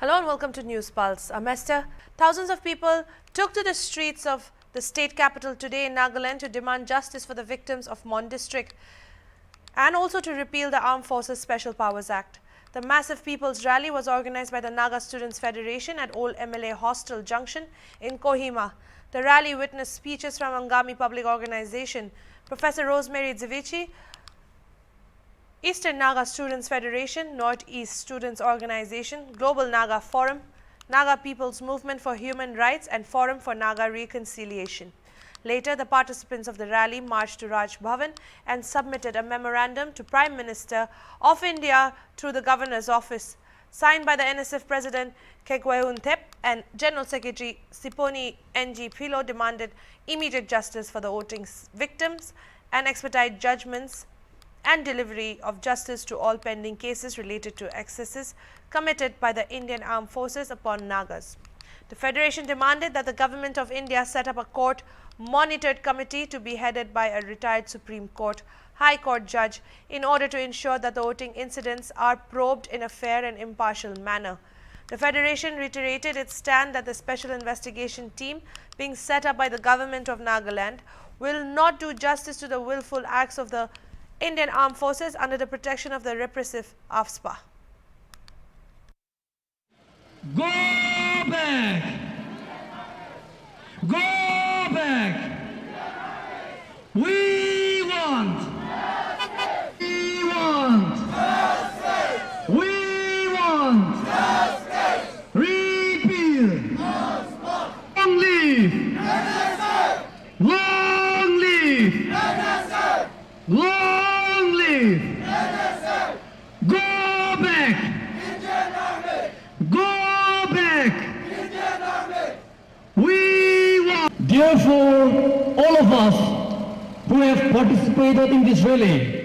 Hello and welcome to News Pulse. Amesta, thousands of people took to the streets of the state capital today in Nagaland to demand justice for the victims of Mon district and also to repeal the Armed Forces Special Powers Act. The massive people's rally was organized by the Naga Students Federation at Old MLA Hostel Junction in Kohima. The rally witnessed speeches from Angami Public Organization, Professor Rosemary Dzivici, Eastern Naga Students Federation, Northeast Students Organization, Global Naga Forum, Naga People's Movement for Human Rights and Forum for Naga Reconciliation. Later, the participants of the rally marched to Raj Bhavan and submitted a memorandum to Prime Minister of India through the Governor's Office. Signed by the NSF President Kekweunthep and General Secretary Siponi NG Philo, demanded immediate justice for the voting victims and expedite judgments and delivery of justice to all pending cases related to excesses committed by the Indian Armed Forces upon Nagas. The Federation demanded that the Government of India set up a court-monitored committee to be headed by a retired Supreme Court High Court judge in order to ensure that the voting incidents are probed in a fair and impartial manner. The Federation reiterated its stand that the special investigation team being set up by the Government of Nagaland will not do justice to the willful acts of the Indian Armed Forces under the protection of the repressive AFSPA. Go back! Go back! We want! We want! We want! Repeal! Long live! Long live! Long live! Go back! Go back! We want. Therefore, all of us who have participated in this rally,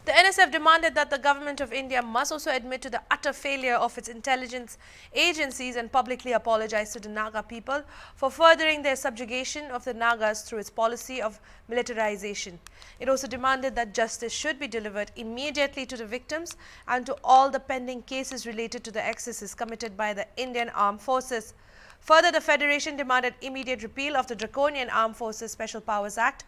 the NSF demanded that the Government of India must also admit to the utter failure of its intelligence agencies and publicly apologize to the Naga people for furthering their subjugation of the Nagas through its policy of militarization. It also demanded that justice should be delivered immediately to the victims and to all the pending cases related to the excesses committed by the Indian Armed Forces. Further, the Federation demanded immediate repeal of the draconian Armed Forces Special Powers Act.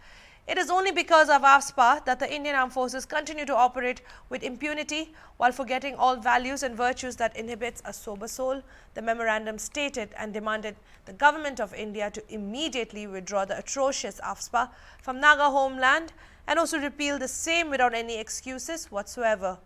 It is only because of AFSPA that the Indian Armed Forces continue to operate with impunity while forgetting all values and virtues that inhibits a sober soul, the memorandum stated, and demanded the Government of India to immediately withdraw the atrocious AFSPA from Naga homeland and also repeal the same without any excuses whatsoever.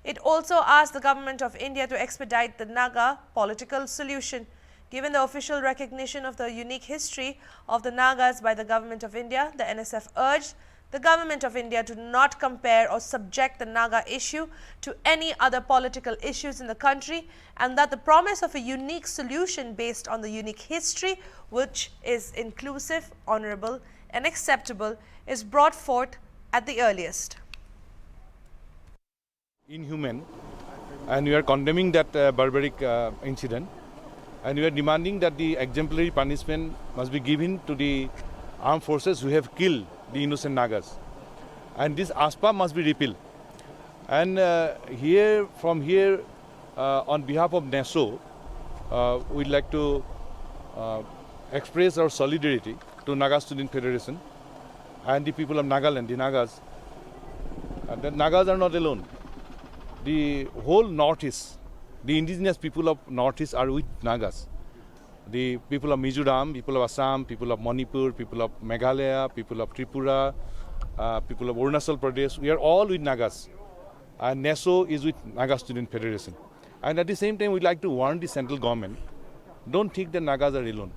It also asked the Government of India to expedite the Naga political solution. Given the official recognition of the unique history of the Nagas by the Government of India, the NSF urged the Government of India to not compare or subject the Naga issue to any other political issues in the country, and that the promise of a unique solution based on the unique history, which is inclusive, honorable and acceptable, is brought forth at the earliest. Inhuman, and we are condemning that barbaric incident. And we are demanding that the exemplary punishment must be given to the armed forces who have killed the innocent Nagas. And this ASPA must be repealed. And from here, on behalf of NESO, we'd like to express our solidarity to Naga Student Federation and the people of Nagaland, the Nagas. The Nagas are not alone. The whole Northeast, the indigenous people of Northeast are with Nagas. The people of Mizoram, people of Assam, people of Manipur, people of Meghalaya, people of Tripura, people of Arunachal Pradesh, we are all with Nagas. And NESO is with Naga Student Federation. And at the same time, we'd like to warn the central government, don't think the Nagas are alone.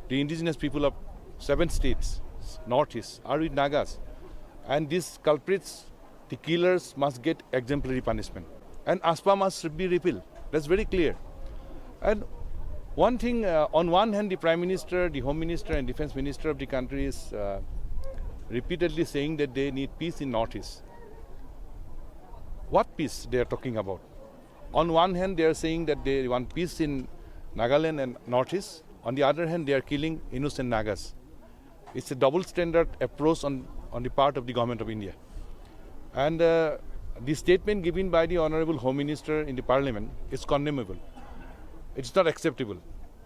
The indigenous people of 7 states, Northeast, are with Nagas. And these culprits, the killers, must get exemplary punishment. And ASPA must be repealed. That's very clear. And one thing, on one hand, the Prime Minister, the Home Minister and Defense Minister of the country is repeatedly saying that they need peace in Northeast. What peace they are talking about? On one hand, they are saying that they want peace in Nagaland and Northeast. On the other hand, they are killing innocent Nagas. It's a double standard approach on the part of the Government of India. And The statement given by the Honorable Home Minister in the Parliament is condemnable. It's not acceptable.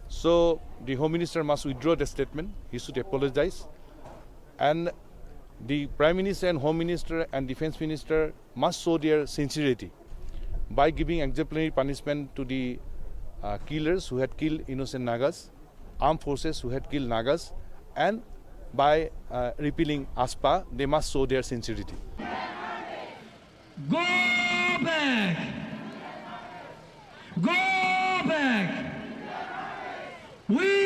So the Home Minister must withdraw the statement. He should apologize. And the Prime Minister and Home Minister and Defense Minister must show their sincerity by giving exemplary punishment to the killers who had killed innocent Nagas, armed forces who had killed Nagas, and by repealing ASPA, they must show their sincerity. Go back! Go back! We